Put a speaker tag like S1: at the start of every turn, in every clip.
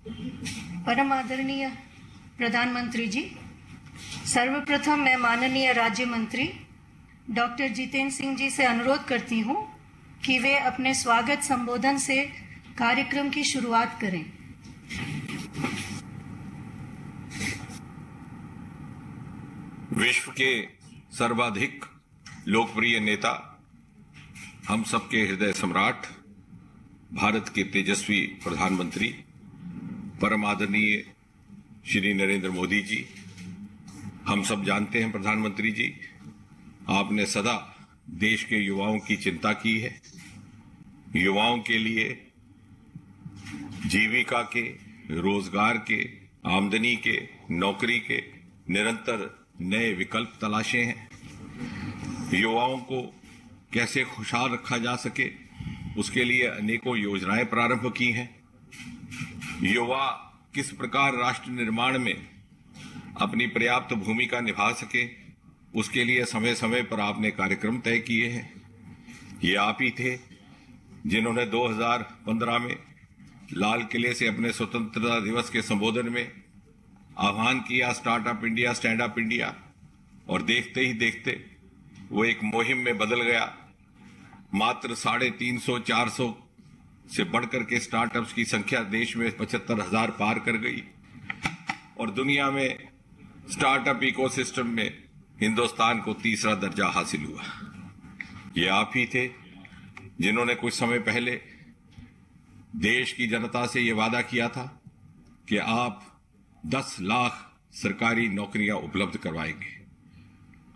S1: परम आदरणीय प्रधानमंत्री जी, सर्वप्रथम मैं माननीय राज्य मंत्री डॉक्टर जितेंद्र सिंह जी से अनुरोध करती हूँ कि वे अपने स्वागत संबोधन से कार्यक्रम की शुरुआत करें।
S2: विश्व के सर्वाधिक लोकप्रिय नेता, हम सबके हृदय सम्राट, भारत के तेजस्वी प्रधानमंत्री परम आदरणीय श्री नरेंद्र मोदी जी, हम सब जानते हैं प्रधानमंत्री जी, आपने सदा देश के युवाओं की चिंता की है। युवाओं के लिए जीविका के, रोजगार के, आमदनी के, नौकरी के निरंतर नए विकल्प तलाशे हैं। युवाओं को कैसे खुशहाल रखा जा सके, उसके लिए अनेकों योजनाएं प्रारंभ की हैं। युवा किस प्रकार राष्ट्र निर्माण में अपनी पर्याप्त भूमिका निभा सके, उसके लिए समय समय पर आपने कार्यक्रम तय किए हैं। ये आप ही थे जिन्होंने 2015 में लाल किले से अपने स्वतंत्रता दिवस के संबोधन में आह्वान किया startup India, stand up India, और देखते ही देखते वो एक मुहिम में बदल गया। मात्र 350-400 से बढ़कर के स्टार्टअप्स की संख्या देश में 75,000 पार कर गई और दुनिया में स्टार्टअप इकोसिस्टम में हिंदुस्तान को तीसरा दर्जा हासिल हुआ। ये आप ही थे जिन्होंने कुछ समय पहले देश की जनता से ये वादा किया था कि आप 10 लाख सरकारी नौकरियां उपलब्ध करवाएंगे।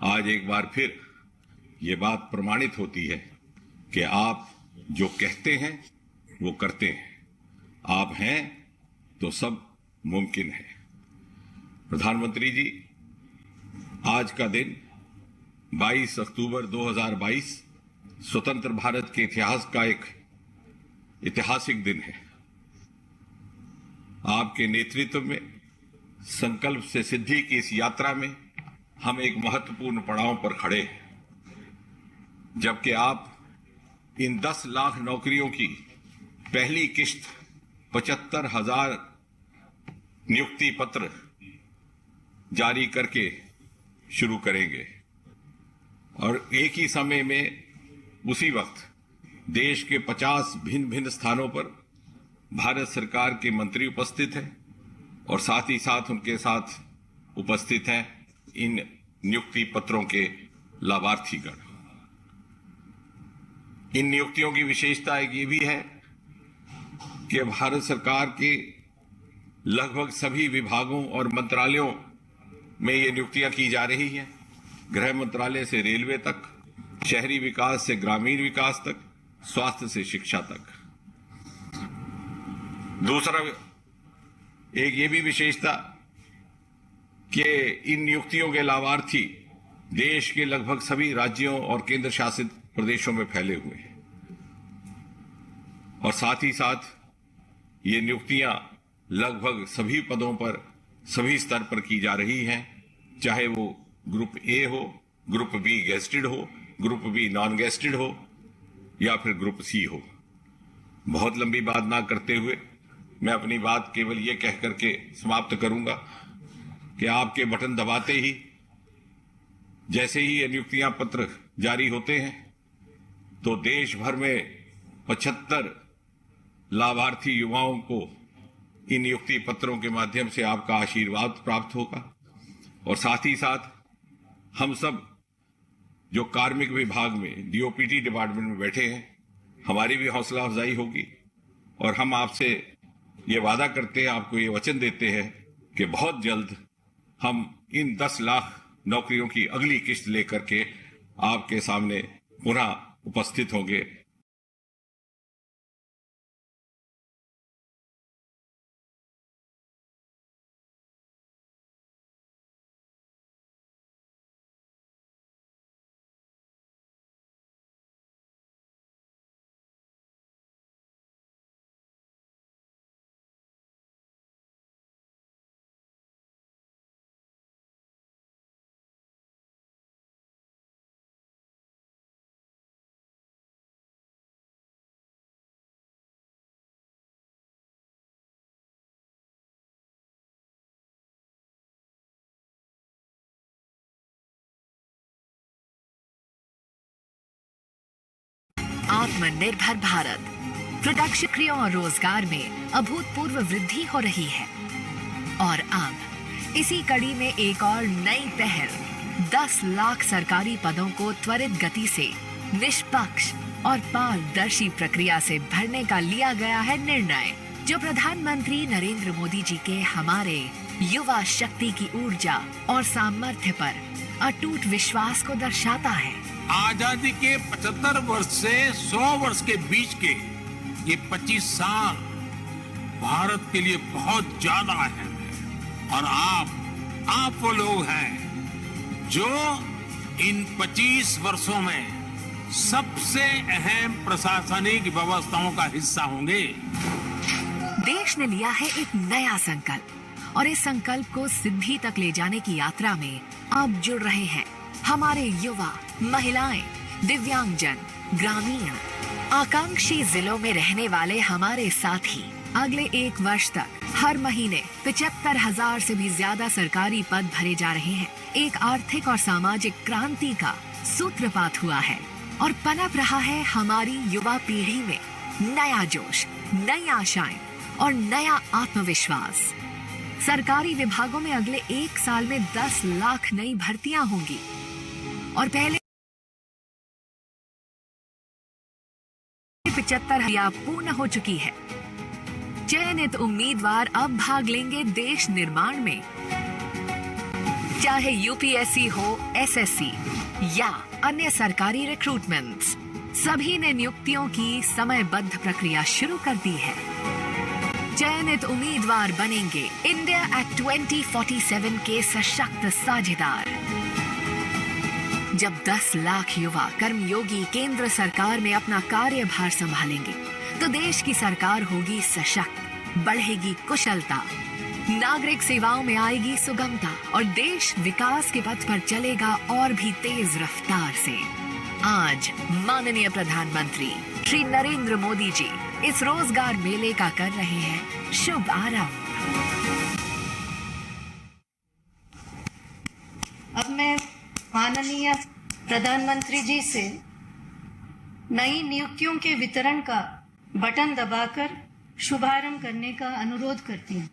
S2: आज एक बार फिर ये बात प्रमाणित होती है कि आप जो कहते हैं वो करते हैं। आप हैं तो सब मुमकिन है। प्रधानमंत्री जी, आज का दिन 22 अक्टूबर 2022 स्वतंत्र भारत के इतिहास का एक ऐतिहासिक दिन है। आपके नेतृत्व में संकल्प से सिद्धि की इस यात्रा में हम एक महत्वपूर्ण पड़ाव पर खड़े हैं, जबकि आप इन 10 लाख नौकरियों की पहली किश्त 75,000 नियुक्ति पत्र जारी करके शुरू करेंगे और एक ही समय में उसी वक्त देश के 50 भिन्न भिन्न स्थानों पर भारत सरकार के मंत्री उपस्थित हैं और साथ ही साथ उनके साथ उपस्थित हैं इन नियुक्ति पत्रों के लाभार्थीगण। इन नियुक्तियों की विशेषता एक ये भी है कि भारत सरकार के लगभग सभी विभागों और मंत्रालयों में ये नियुक्तियां की जा रही हैं। गृह मंत्रालय से रेलवे तक, शहरी विकास से ग्रामीण विकास तक, स्वास्थ्य से शिक्षा तक। दूसरा एक ये भी विशेषता कि इन नियुक्तियों के लाभार्थी देश के लगभग सभी राज्यों और केंद्र शासित प्रदेशों में फैले हुए हैं और साथ ही साथ ये नियुक्तियां लगभग सभी पदों पर, सभी स्तर पर की जा रही हैं, चाहे वो ग्रुप ए हो, ग्रुप बी गेस्टेड हो, ग्रुप बी नॉन गेस्टेड हो या फिर ग्रुप सी हो। बहुत लंबी बात ना करते हुए मैं अपनी बात केवल ये कह करके समाप्त करूंगा कि आपके बटन दबाते ही, जैसे ही ये नियुक्तियां पत्र जारी होते हैं, तो देश भर में 75 लाभार्थी युवाओं को इन नियुक्ति पत्रों के माध्यम से आपका आशीर्वाद प्राप्त होगा और साथ ही साथ हम सब जो कार्मिक विभाग में डीओपीटी डिपार्टमेंट में बैठे हैं, हमारी भी हौसला अफजाई होगी और हम आपसे ये वादा करते हैं, आपको ये वचन देते हैं कि बहुत जल्द हम इन 10 लाख नौकरियों की अगली किश्त लेकर के आपके सामने पुनः उपस्थित होंगे।
S3: आत्मनिर्भर भारत। प्रोडक्शन क्रियाओं और रोजगार में अभूतपूर्व वृद्धि हो रही है। और अब इसी कड़ी में एक और नई पहल 10 लाख सरकारी पदों को त्वरित गति से निष्पक्ष और पारदर्शी प्रक्रिया से भरने का लिया गया है निर्णय, जो प्रधानमंत्री नरेंद्र मोदी जी के हमारे युवा शक्ति की ऊर्जा और सामर्थ्य पर अटूट विश्वास को दर्शाता है।
S4: आजादी के 75 वर्ष से 100 वर्ष के बीच के ये 25 साल भारत के लिए बहुत ज्यादा अहम है। और आप वो लोग हैं जो इन 25 वर्षों में सबसे अहम प्रशासनिक व्यवस्थाओं का हिस्सा होंगे।
S3: देश ने लिया है एक नया संकल्प और इस संकल्प को सिद्धि तक ले जाने की यात्रा में अब जुड़ रहे हैं हमारे युवा, महिलाएं, दिव्यांगजन, ग्रामीण, आकांक्षी जिलों में रहने वाले हमारे साथी। अगले 1 वर्ष तक हर महीने 75,000 से भी ज्यादा सरकारी पद भरे जा रहे हैं। एक आर्थिक और सामाजिक क्रांति का सूत्रपात हुआ है और पनप रहा है हमारी युवा पीढ़ी में नया जोश, नई आशाएं और नया आत्मविश्वास। सरकारी विभागों में अगले 1 साल में 10 लाख नई भर्तियां होंगी और पहले 75,000 पूर्ण हो चुकी है। चयनित उम्मीदवार अब भाग लेंगे देश निर्माण में, चाहे यूपीएससी हो, एसएससी या अन्य सरकारी रिक्रूटमेंट्स। सभी ने नियुक्तियों की समयबद्ध प्रक्रिया शुरू कर दी है। चयनित उम्मीदवार बनेंगे इंडिया एक्ट 2047 के सशक्त साझेदार। जब 10 लाख युवा कर्मयोगी केंद्र सरकार में अपना कार्यभार संभालेंगे तो देश की सरकार होगी सशक्त, बढ़ेगी कुशलता, नागरिक सेवाओं में आएगी सुगमता और देश विकास के पथ पर चलेगा और भी तेज रफ्तार से। आज माननीय प्रधानमंत्री श्री नरेंद्र मोदी जी इस रोजगार मेले का कर रहे हैं शुभ आरंभ।
S1: अब मैं माननीय प्रधानमंत्री जी से नई नियुक्तियों के वितरण का बटन दबाकर शुभारंभ करने का अनुरोध करती हूँ।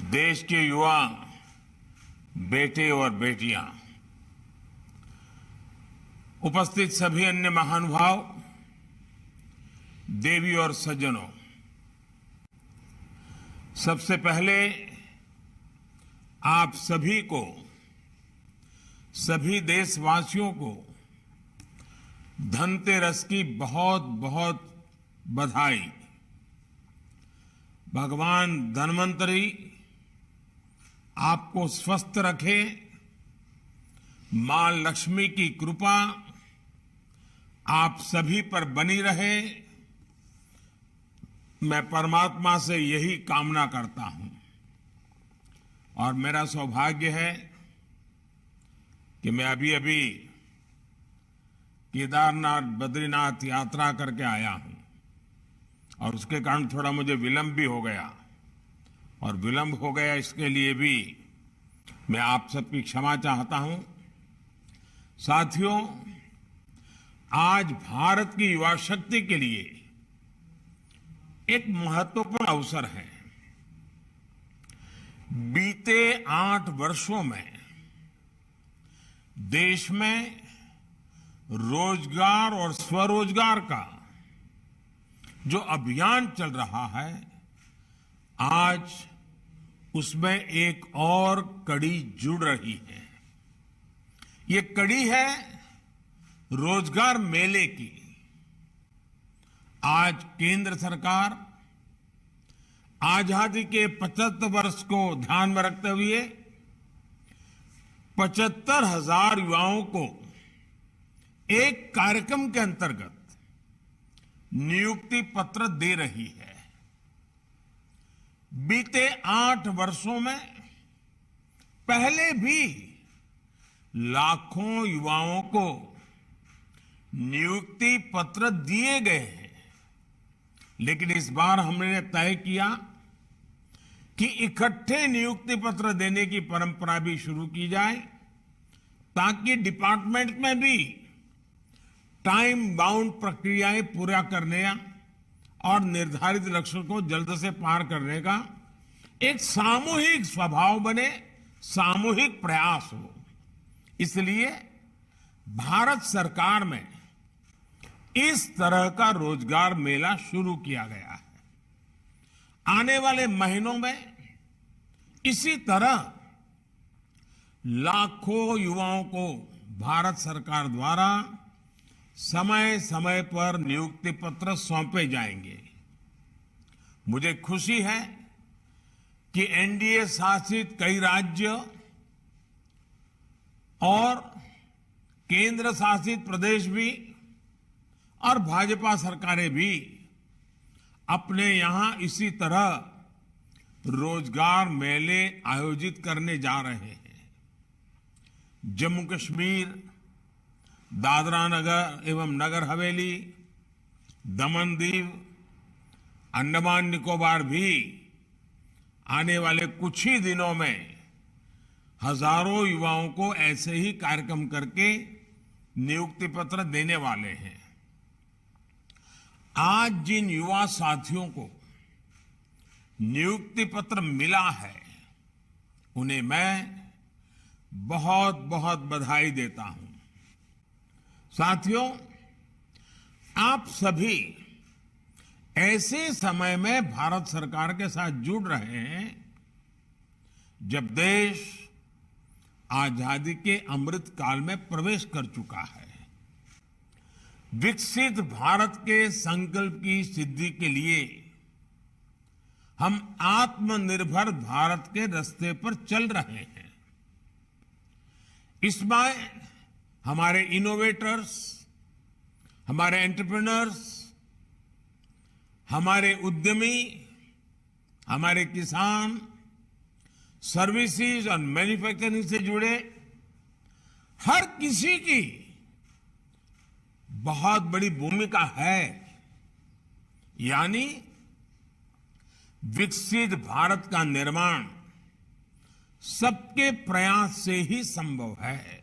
S4: देश के युवा बेटे और बेटियां, उपस्थित सभी अन्य महानुभाव, देवी और सज्जनों, सबसे पहले आप सभी को, सभी देशवासियों को धनतेरस की बहुत बहुत बधाई। भगवान धन्वंतरी आपको स्वस्थ रखे, मां लक्ष्मी की कृपा आप सभी पर बनी रहे। मैं परमात्मा से यही कामना करता हूं और मेरा सौभाग्य है कि मैं अभी केदारनाथ बद्रीनाथ यात्रा करके आया हूं और उसके कारण थोड़ा मुझे विलंब भी हो गया और विलंब हो गया इसके लिए भी मैं आप सबकी क्षमा चाहता हूं। साथियों, आज भारत की युवा शक्ति के लिए एक महत्वपूर्ण अवसर है। बीते 8 वर्षों में देश में रोजगार और स्वरोजगार का जो अभियान चल रहा है, आज उसमें एक और कड़ी जुड़ रही है। ये कड़ी है रोजगार मेले की। आज केंद्र सरकार आजादी के 75 वर्ष को ध्यान में रखते हुए 75,000 युवाओं को एक कार्यक्रम के अंतर्गत नियुक्ति पत्र दे रही है। बीते 8 वर्षों में पहले भी लाखों युवाओं को नियुक्ति पत्र दिए गए हैं, लेकिन इस बार हमने तय किया कि इकट्ठे नियुक्ति पत्र देने की परंपरा भी शुरू की जाए, ताकि डिपार्टमेंट में भी टाइम बाउंड प्रक्रियाएं पूरा करने और निर्धारित लक्ष्य को जल्द से पार करने का एक सामूहिक स्वभाव बने, सामूहिक प्रयास हो। इसलिए भारत सरकार में इस तरह का रोजगार मेला शुरू किया गया है। आने वाले महीनों में इसी तरह लाखों युवाओं को भारत सरकार द्वारा समय समय पर नियुक्ति पत्र सौंपे जाएंगे। मुझे खुशी है कि एनडीए शासित कई राज्य और केंद्र शासित प्रदेश भी और भाजपा सरकारें भी अपने यहां इसी तरह रोजगार मेले आयोजित करने जा रहे हैं। जम्मू कश्मीर, दादरा नगर एवं नगर हवेली, दमन दीव, अंडमान निकोबार भी आने वाले कुछ ही दिनों में हजारों युवाओं को ऐसे ही कार्यक्रम करके नियुक्ति पत्र देने वाले हैं। आज जिन युवा साथियों को नियुक्ति पत्र मिला है, उन्हें मैं बहुत बहुत बधाई देता हूं। साथियों, आप सभी ऐसे समय में भारत सरकार के साथ जुड़ रहे हैं जब देश आजादी के अमृत काल में प्रवेश कर चुका है। विकसित भारत के संकल्प की सिद्धि के लिए हम आत्मनिर्भर भारत के रास्ते पर चल रहे हैं। इसमें हमारे इनोवेटर्स, हमारे एंटरप्रेन्योर्स, हमारे उद्यमी, हमारे किसान, सर्विसेज और मैन्युफैक्चरिंग से जुड़े हर किसी की बहुत बड़ी भूमिका है। यानी विकसित भारत का निर्माण सबके प्रयास से ही संभव है।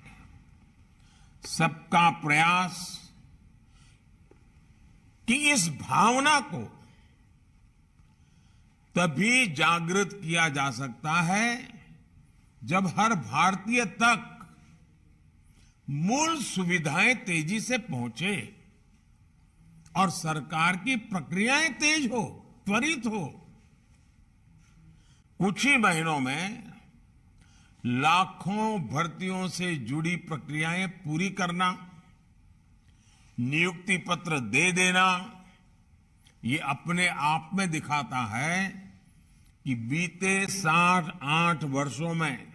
S4: सबका प्रयास कि इस भावना को तभी जागृत किया जा सकता है जब हर भारतीय तक मूल सुविधाएं तेजी से पहुंचे और सरकार की प्रक्रियाएं तेज हो, त्वरित हो। कुछ ही महीनों में लाखों भर्तियों से जुड़ी प्रक्रियाएं पूरी करना, नियुक्ति पत्र दे देना, ये अपने आप में दिखाता है कि बीते 7-8 वर्षों में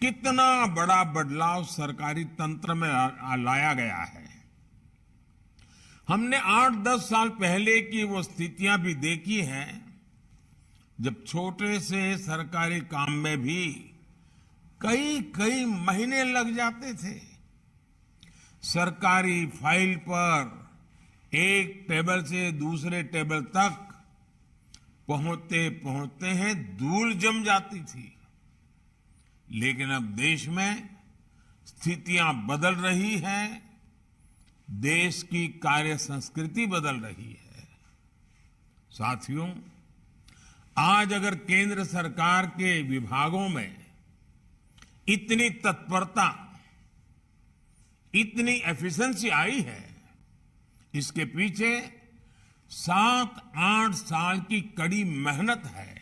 S4: कितना बड़ा बदलाव सरकारी तंत्र में लाया गया है। हमने 8-10 साल पहले की वो स्थितियां भी देखी हैं जब छोटे से सरकारी काम में भी कई महीने लग जाते थे। सरकारी फाइल पर एक टेबल से दूसरे टेबल तक पहुंचते पहुंचते हैं धूल जम जाती थी। लेकिन अब देश में स्थितियां बदल रही हैं, देश की कार्य संस्कृति बदल रही है। साथियों, आज अगर केंद्र सरकार के विभागों में इतनी तत्परता, इतनी एफिशिएंसी आई है, इसके पीछे 7-8 साल की कड़ी मेहनत है,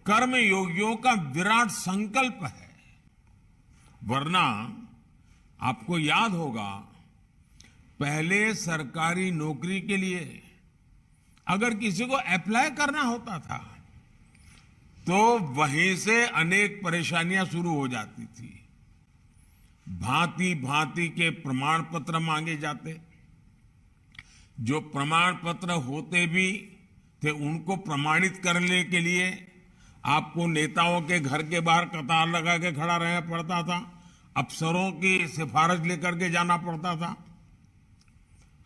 S4: कर्मयोगियों का विराट संकल्प है। वरना आपको याद होगा, पहले सरकारी नौकरी के लिए अगर किसी को अप्लाई करना होता था तो वहीं से अनेक परेशानियां शुरू हो जाती थी। भांति भांति के प्रमाण पत्र मांगे जाते, जो प्रमाण पत्र होते भी थे उनको प्रमाणित करने के लिए आपको नेताओं के घर के बाहर कतार लगा के खड़ा रहना पड़ता था, अफसरों की सिफारिश लेकर के जाना पड़ता था।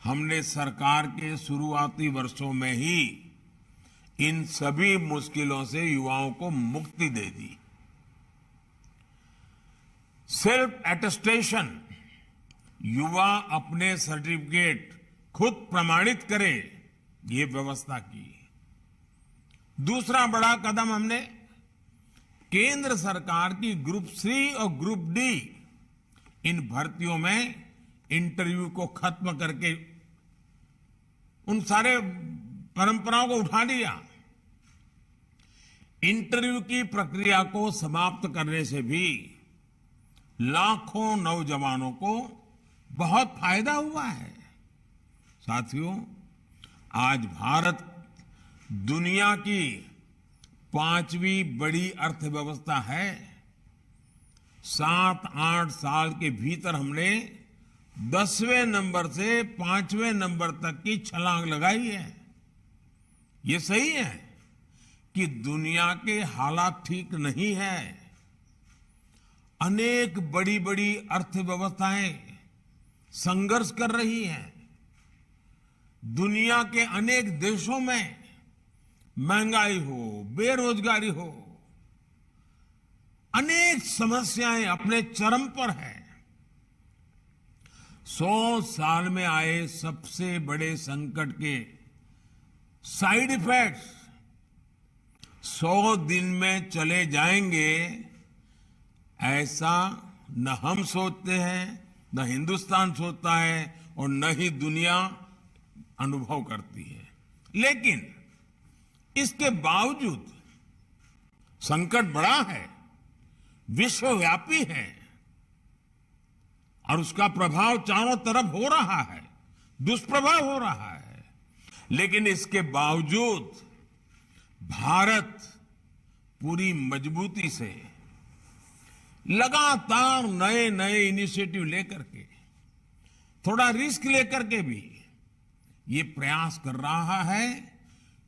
S4: हमने सरकार के शुरुआती वर्षों में ही इन सभी मुश्किलों से युवाओं को मुक्ति दे दी। सेल्फ अटेस्टेशन, युवा अपने सर्टिफिकेट खुद प्रमाणित करे, ये व्यवस्था की। दूसरा बड़ा कदम हमने केंद्र सरकार की ग्रुप सी और ग्रुप डी इन भर्तियों में इंटरव्यू को खत्म करके उन सारे परंपराओं को उठा लिया। इंटरव्यू की प्रक्रिया को समाप्त करने से भी लाखों नौजवानों को बहुत फायदा हुआ है। साथियों, आज भारत दुनिया की 5वीं बड़ी अर्थव्यवस्था है। 7-8 साल के भीतर हमने 10वें नंबर से 5वें नंबर तक की छलांग लगाई है। ये सही है कि दुनिया के हालात ठीक नहीं है। अनेक बड़ी बड़ी अर्थव्यवस्थाएं संघर्ष कर रही हैं। दुनिया के अनेक देशों में महंगाई हो, बेरोजगारी हो, अनेक समस्याएं अपने चरम पर हैं। 100 साल में आए सबसे बड़े संकट के साइड इफेक्ट्स 100 दिन में चले जाएंगे, ऐसा न हम सोचते हैं, न हिंदुस्तान सोचता है और न ही दुनिया अनुभव करती है। लेकिन इसके बावजूद संकट बड़ा है, विश्वव्यापी है और उसका प्रभाव चारों तरफ हो रहा है, दुष्प्रभाव हो रहा है। लेकिन इसके बावजूद भारत पूरी मजबूती से लगातार नए नए इनिशिएटिव लेकर के, थोड़ा रिस्क लेकर के भी ये प्रयास कर रहा है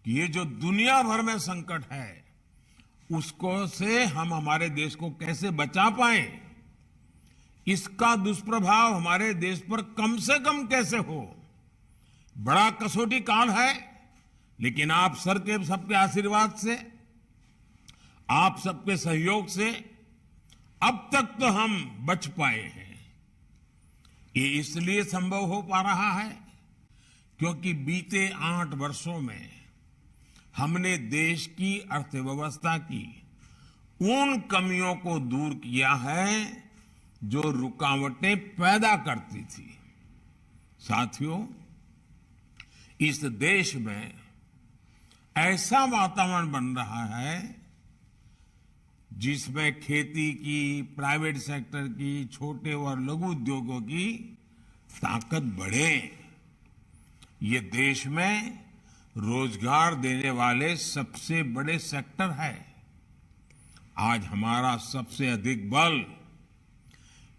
S4: कि ये जो दुनिया भर में संकट है उसको से हम हमारे देश को कैसे बचा पाए, इसका दुष्प्रभाव हमारे देश पर कम से कम कैसे हो। बड़ा कसौटी काल है, लेकिन आप सबके आशीर्वाद से, आप सबके सहयोग से अब तक तो हम बच पाए हैं। ये इसलिए संभव हो पा रहा है क्योंकि बीते 8 वर्षों में हमने देश की अर्थव्यवस्था की उन कमियों को दूर किया है जो रुकावटें पैदा करती थी। साथियों, इस देश में ऐसा वातावरण बन रहा है जिसमें खेती की, प्राइवेट सेक्टर की, छोटे और लघु उद्योगों की ताकत बढ़े। ये देश में रोजगार देने वाले सबसे बड़े सेक्टर है। आज हमारा सबसे अधिक बल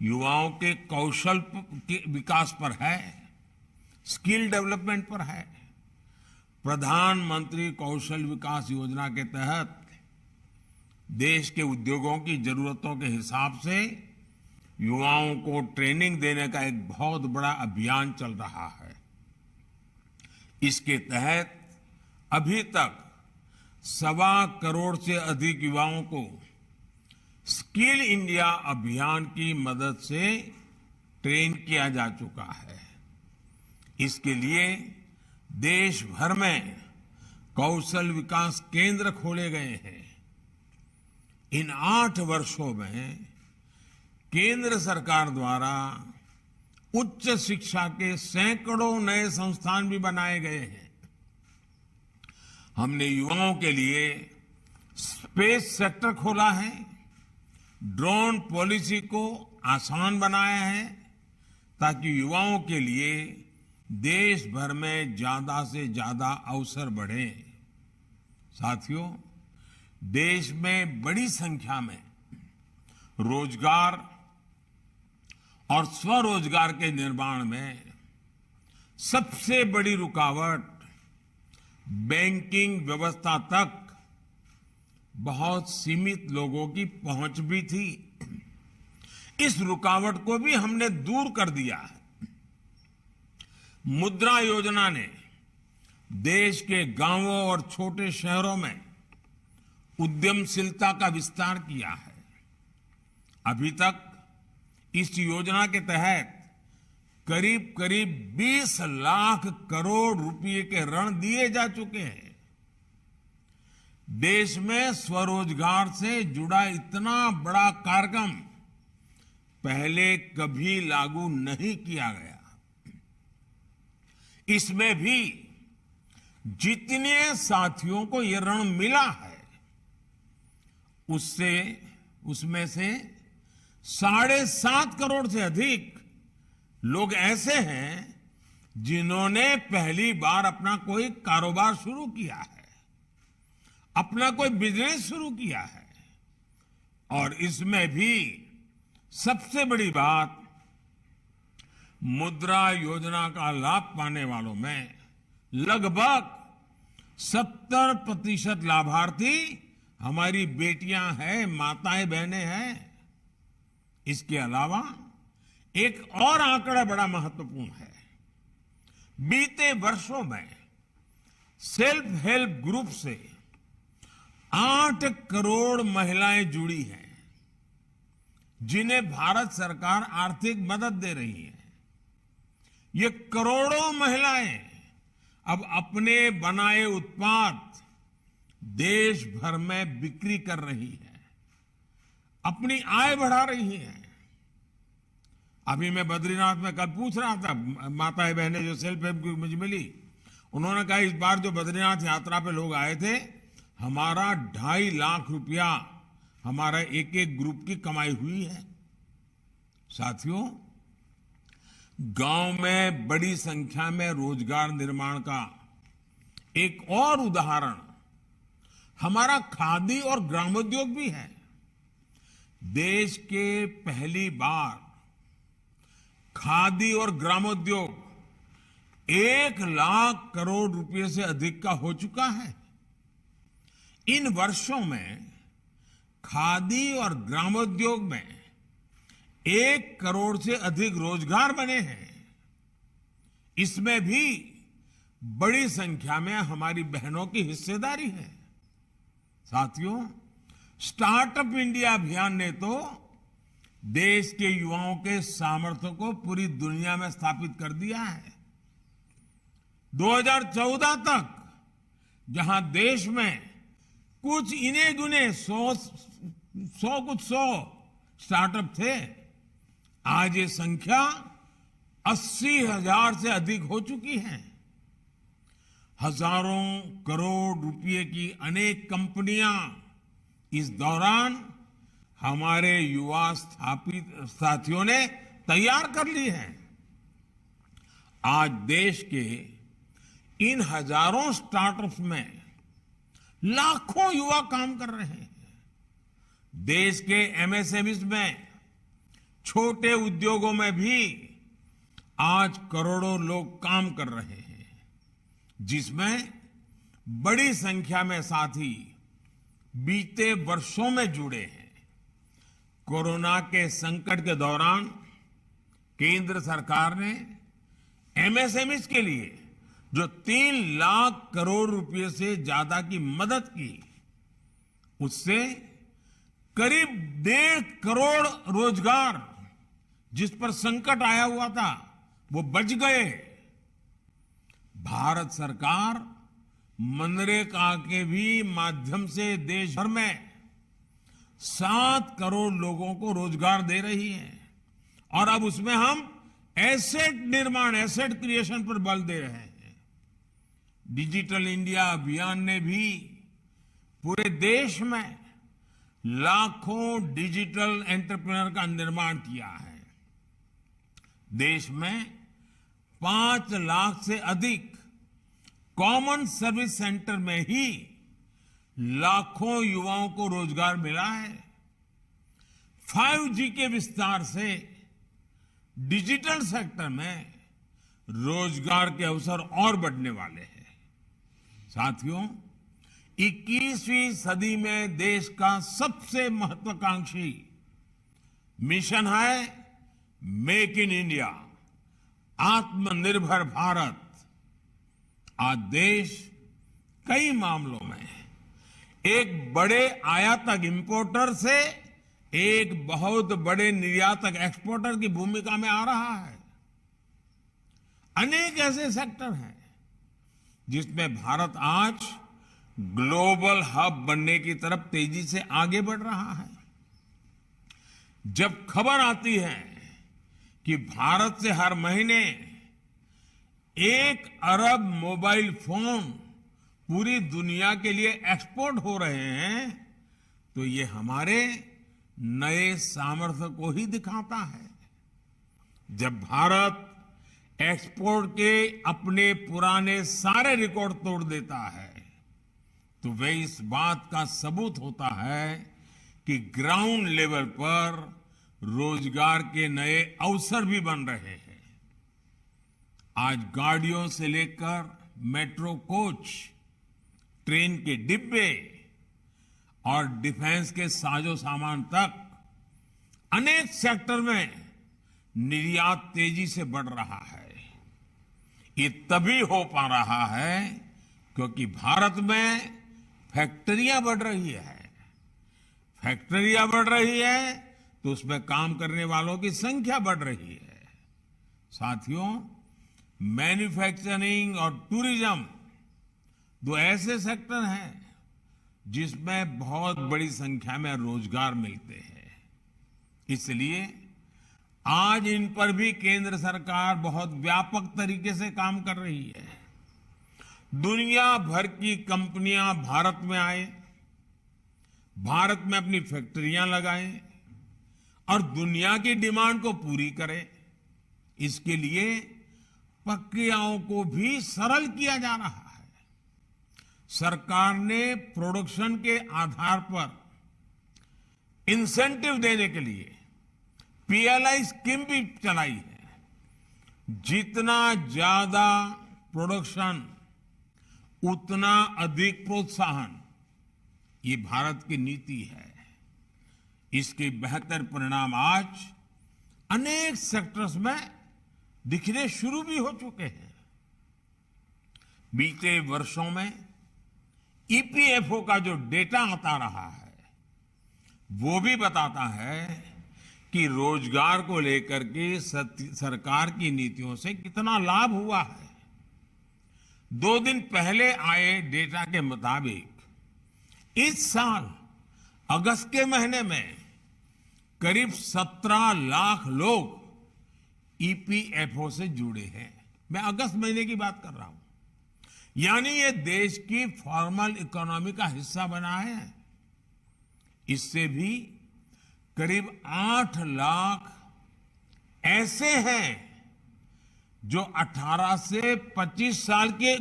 S4: युवाओं के कौशल के विकास पर है, स्किल डेवलपमेंट पर है। प्रधानमंत्री कौशल विकास योजना के तहत देश के उद्योगों की जरूरतों के हिसाब से युवाओं को ट्रेनिंग देने का एक बहुत बड़ा अभियान चल रहा है। इसके तहत अभी तक 1.25 करोड़ से अधिक युवाओं को स्किल इंडिया अभियान की मदद से ट्रेन किया जा चुका है। इसके लिए देश भर में कौशल विकास केंद्र खोले गए हैं। इन 8 वर्षों में केंद्र सरकार द्वारा उच्च शिक्षा के सैकड़ों नए संस्थान भी बनाए गए हैं। हमने युवाओं के लिए स्पेस सेक्टर खोला है, ड्रोन पॉलिसी को आसान बनाया है ताकि युवाओं के लिए देश भर में ज्यादा से ज्यादा अवसर बढ़े। साथियों, देश में बड़ी संख्या में रोजगार और स्वरोजगार के निर्माण में सबसे बड़ी रुकावट बैंकिंग व्यवस्था तक बहुत सीमित लोगों की पहुंच भी थी। इस रुकावट को भी हमने दूर कर दिया है। मुद्रा योजना ने देश के गांवों और छोटे शहरों में उद्यमशीलता का विस्तार किया है। अभी तक इस योजना के तहत करीब करीब 20 लाख करोड़ रुपए के ऋण दिए जा चुके हैं। देश में स्वरोजगार से जुड़ा इतना बड़ा कार्यक्रम पहले कभी लागू नहीं किया गया। इसमें भी जितने साथियों को ये ऋण मिला है उसमें से 7.5 करोड़ से अधिक लोग ऐसे हैं जिन्होंने पहली बार अपना कोई कारोबार शुरू किया है, अपना कोई बिजनेस शुरू किया है। और इसमें भी सबसे बड़ी बात, मुद्रा योजना का लाभ पाने वालों में लगभग 70% लाभार्थी हमारी बेटियां हैं, माताएं बहनें हैं। इसके अलावा एक और आंकड़ा बड़ा महत्वपूर्ण है। बीते वर्षों में सेल्फ हेल्प ग्रुप से 8 करोड़ महिलाएं जुड़ी हैं जिन्हें भारत सरकार आर्थिक मदद दे रही है। ये करोड़ों महिलाएं अब अपने बनाए उत्पाद देश भर में बिक्री कर रही है, अपनी आय बढ़ा रही है। अभी मैं बद्रीनाथ में कल पूछ रहा था, माताएं बहनें जो सेल्फ हेल्प ग्रुप मुझे मिली, उन्होंने कहा इस बार जो बद्रीनाथ यात्रा पे लोग आए थे, हमारा 2.5 लाख रुपया हमारा एक ग्रुप की कमाई हुई है। साथियों, गांव में बड़ी संख्या में रोजगार निर्माण का एक और उदाहरण हमारा खादी और ग्रामोद्योग भी है। देश के पहली बार खादी और ग्रामोद्योग 1 लाख करोड़ रुपए से अधिक का हो चुका है। इन वर्षों में खादी और ग्रामोद्योग में 1 करोड़ से अधिक रोजगार बने हैं। इसमें भी बड़ी संख्या में हमारी बहनों की हिस्सेदारी है। साथियों, स्टार्टअप इंडिया अभियान ने तो देश के युवाओं के सामर्थ्य को पूरी दुनिया में स्थापित कर दिया है। 2014 तक जहां देश में कुछ इने गुने 100 स्टार्टअप थे, आज ये संख्या 80,000 से अधिक हो चुकी है। हजारों करोड़ रुपए की अनेक कंपनियां इस दौरान हमारे युवा साथियों ने तैयार कर ली हैं। आज देश के इन हजारों स्टार्टअप्स में लाखों युवा काम कर रहे हैं। देश के एमएसएमईज में, छोटे उद्योगों में भी आज करोड़ों लोग काम कर रहे हैं, जिसमें बड़ी संख्या में साथी बीते वर्षों में जुड़े हैं। कोरोना के संकट के दौरान केंद्र सरकार ने एमएसएमईज के लिए जो 3 लाख करोड़ रुपए से ज्यादा की मदद की, उससे करीब 1.5 करोड़ रोजगार जिस पर संकट आया हुआ था वो बच गए। भारत सरकार मनरेगा के भी माध्यम से देश भर में 7 करोड़ लोगों को रोजगार दे रही है। और अब उसमें हम एसेट निर्माण, एसेट क्रिएशन पर बल दे रहे हैं। डिजिटल इंडिया अभियान ने भी पूरे देश में लाखों डिजिटल एंटरप्रेन्योर का निर्माण किया है। देश में 5 लाख से अधिक कॉमन सर्विस सेंटर में ही लाखों युवाओं को रोजगार मिला है। 5G के विस्तार से डिजिटल सेक्टर में रोजगार के अवसर और बढ़ने वाले हैं। साथियों, 21वीं सदी में देश का सबसे महत्वाकांक्षी मिशन है मेक इन इंडिया, आत्मनिर्भर भारत। आज देश कई मामलों में एक बड़े आयातक इंपोर्टर से एक बहुत बड़े निर्यातक एक्सपोर्टर की भूमिका में आ रहा है। अनेक ऐसे सेक्टर हैं जिसमें भारत आज ग्लोबल हब बनने की तरफ तेजी से आगे बढ़ रहा है। जब खबर आती है कि भारत से हर महीने 1 अरब मोबाइल फोन पूरी दुनिया के लिए एक्सपोर्ट हो रहे हैं, तो ये हमारे नए सामर्थ्य को ही दिखाता है। जब भारत एक्सपोर्ट के अपने पुराने सारे रिकॉर्ड तोड़ देता है, तो वे इस बात का सबूत होता है कि ग्राउंड लेवल पर रोजगार के नए अवसर भी बन रहे हैं। आज गाड़ियों से लेकर मेट्रो कोच, ट्रेन के डिब्बे और डिफेंस के साजो सामान तक अनेक सेक्टर में निर्यात तेजी से बढ़ रहा है। ये तभी हो पा रहा है क्योंकि भारत में फैक्ट्रियां बढ़ रही है। फैक्ट्रियां बढ़ रही है तो उसमें काम करने वालों की संख्या बढ़ रही है। साथियों, मैन्युफैक्चरिंग और टूरिज्म 2 ऐसे सेक्टर हैं जिसमें बहुत बड़ी संख्या में रोजगार मिलते हैं। इसलिए आज इन पर भी केंद्र सरकार बहुत व्यापक तरीके से काम कर रही है। दुनिया भर की कंपनियां भारत में आए, भारत में अपनी फैक्ट्रियां लगाएं और दुनिया की डिमांड को पूरी करें। इसके लिए प्रक्रियाओं को भी सरल किया जा रहा है। सरकार ने प्रोडक्शन के आधार पर इंसेंटिव देने के लिए पीएलआई स्कीम भी चलाई है। जितना ज्यादा प्रोडक्शन उतना अधिक प्रोत्साहन, ये भारत की नीति है। इसके बेहतर परिणाम आज अनेक सेक्टर्स में दिखने शुरू भी हो चुके हैं। बीते वर्षों में ईपीएफओ का जो डेटा आता रहा है, वो भी बताता है कि रोजगार को लेकर के सरकार की नीतियों से कितना लाभ हुआ है। 2 दिन पहले आए डेटा के मुताबिक इस साल अगस्त के महीने में करीब 17 लाख लोग ईपीएफओ से जुड़े हैं। मैं अगस्त महीने की बात कर रहा हूं। यानी ये देश की फॉर्मल इकोनॉमी का हिस्सा बना है। इससे भी करीब 8 लाख ऐसे हैं जो 18 से 25 साल के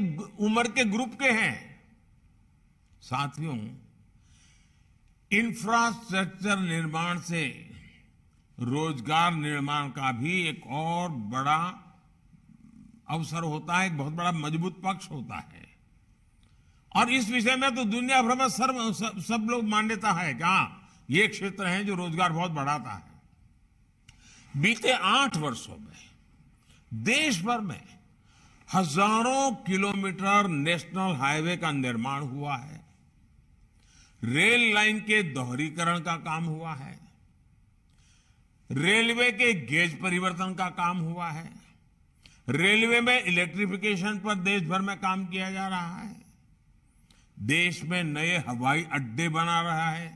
S4: उम्र के ग्रुप के हैं। साथियों, इंफ्रास्ट्रक्चर निर्माण से रोजगार निर्माण का भी एक और बड़ा अवसर होता है, एक बहुत बड़ा मजबूत पक्ष होता है। और इस विषय में तो दुनिया भर में सब लोग मान्यता है कि हाँ, ये क्षेत्र है जो रोजगार बहुत बढ़ाता है। बीते 8 वर्षों में देश भर में हजारों किलोमीटर नेशनल हाईवे का निर्माण हुआ है। रेल लाइन के दोहरीकरण का काम हुआ है। रेलवे के गेज परिवर्तन का काम हुआ है। रेलवे में इलेक्ट्रिफिकेशन पर देश भर में काम किया जा रहा है। देश में नए हवाई अड्डे बना रहा है,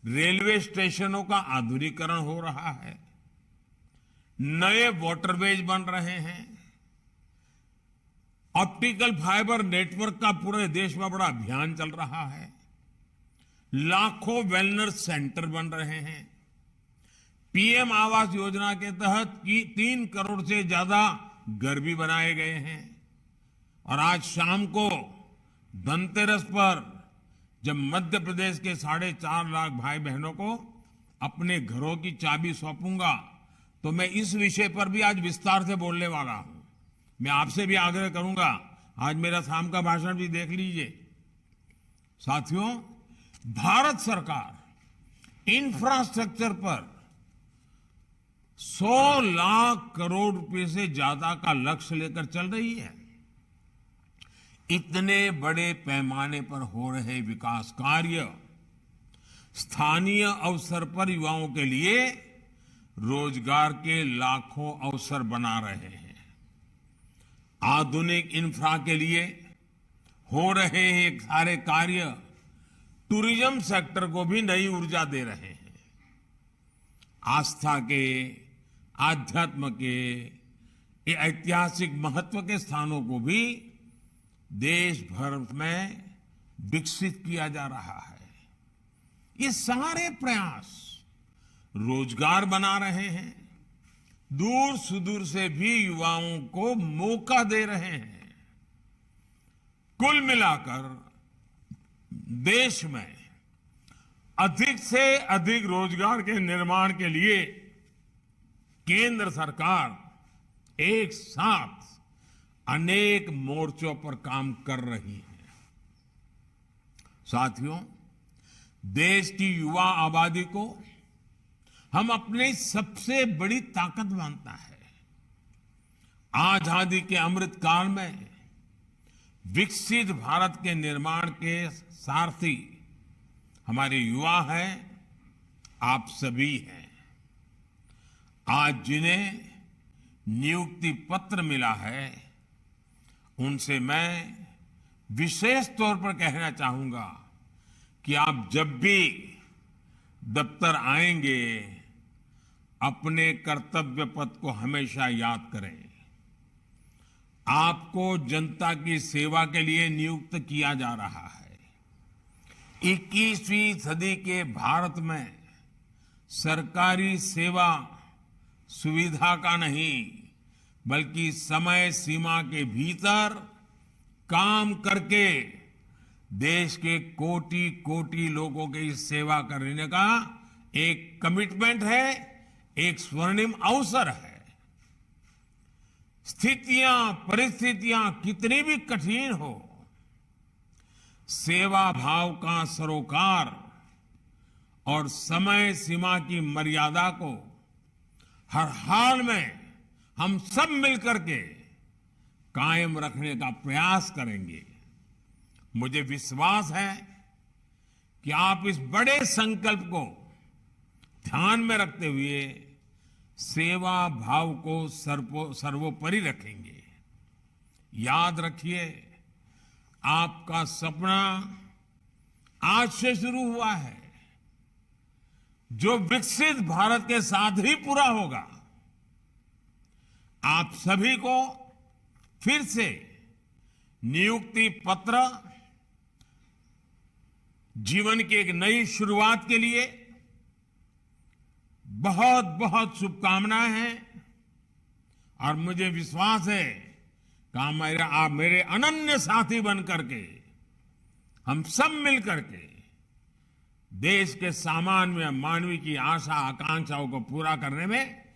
S4: रेलवे स्टेशनों का आधुनिकीकरण हो रहा है, नए वाटरवेज बन रहे हैं, ऑप्टिकल फाइबर नेटवर्क का पूरे देश में बड़ा अभियान चल रहा है, लाखों वेलनेस सेंटर बन रहे हैं, पीएम आवास योजना के तहत 3 करोड़ से ज्यादा घर भी बनाए गए हैं। और आज शाम को धनतेरस पर जब मध्य प्रदेश के 4.5 लाख भाई बहनों को अपने घरों की चाबी सौंपूंगा तो मैं इस विषय पर भी आज विस्तार से बोलने वाला हूं। मैं आपसे भी आग्रह करूंगा, आज मेरा शाम का भाषण भी देख लीजिए। साथियों, भारत सरकार इंफ्रास्ट्रक्चर पर 100 लाख करोड़ रुपए से ज्यादा का लक्ष्य लेकर चल रही है। इतने बड़े पैमाने पर हो रहे विकास कार्य स्थानीय अवसर पर युवाओं के लिए रोजगार के लाखों अवसर बना रहे हैं। आधुनिक इंफ्रा के लिए हो रहे ये सारे कार्य टूरिज्म सेक्टर को भी नई ऊर्जा दे रहे हैं। आस्था के, आध्यात्म के, ये ऐतिहासिक महत्व के स्थानों को भी देश भर में विकसित किया जा रहा है। ये सारे प्रयास रोजगार बना रहे हैं, दूर सुदूर से भी युवाओं को मौका दे रहे हैं। कुल मिलाकर देश में अधिक से अधिक रोजगार के निर्माण के लिए केंद्र सरकार एक साथ अनेक मोर्चों पर काम कर रही है। साथियों, देश की युवा आबादी को हम अपनी सबसे बड़ी ताकत मानता है। आजादी के अमृत काल में विकसित भारत के निर्माण के सारथी हमारे युवा हैं, आप सभी हैं। आज जिन्हें नियुक्ति पत्र मिला है उनसे मैं विशेष तौर पर कहना चाहूंगा कि आप जब भी दफ्तर आएंगे अपने कर्तव्य पथ को हमेशा याद करें। आपको जनता की सेवा के लिए नियुक्त किया जा रहा है। 21वीं सदी के भारत में सरकारी सेवा सुविधा का नहीं बल्कि समय सीमा के भीतर काम करके देश के कोटि कोटि लोगों की सेवा करने का एक कमिटमेंट है, एक स्वर्णिम अवसर है। स्थितियां, परिस्थितियां कितनी भी कठिन हो, सेवा भाव का सरोकार और समय सीमा की मर्यादा को हर हाल में हम सब मिलकर के कायम रखने का प्रयास करेंगे। मुझे विश्वास है कि आप इस बड़े संकल्प को ध्यान में रखते हुए सेवा भाव को सर्वोपरि रखेंगे। याद रखिए, आपका सपना आज से शुरू हुआ है, जो विकसित भारत के साथ ही पूरा होगा। आप सभी को फिर से नियुक्ति पत्र जीवन की एक नई शुरुआत के लिए बहुत बहुत शुभकामनाएं हैं और मुझे विश्वास है कि आप मेरे अनन्य साथी बन करके हम सब मिल करके देश के सामान्य मानवी की आशा आकांक्षाओं को पूरा करने में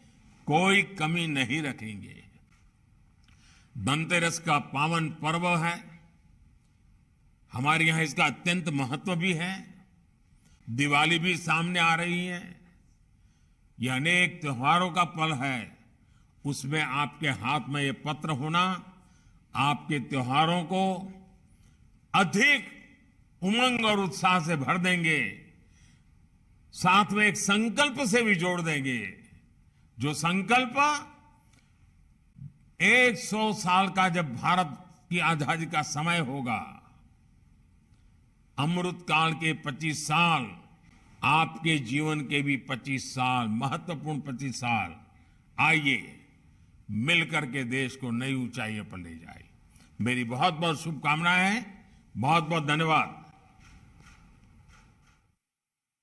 S4: कोई कमी नहीं रखेंगे। धनतेरस का पावन पर्व है, हमारे यहां इसका अत्यंत महत्व भी है। दिवाली भी सामने आ रही है। यह अनेक त्योहारों का पल है, उसमें आपके हाथ में यह पत्र होना आपके त्योहारों को अधिक उमंग और उत्साह से भर देंगे, साथ में एक संकल्प से भी जोड़ देंगे, जो संकल्प 100 साल का जब भारत की आजादी का समय होगा अमृत काल के 25 साल आपके जीवन के भी 25 साल, महत्वपूर्ण 25 साल, आइए मिलकर के देश को नई ऊंचाइयों पर ले जाए। मेरी बहुत बहुत शुभकामनाएं हैं। बहुत बहुत धन्यवाद।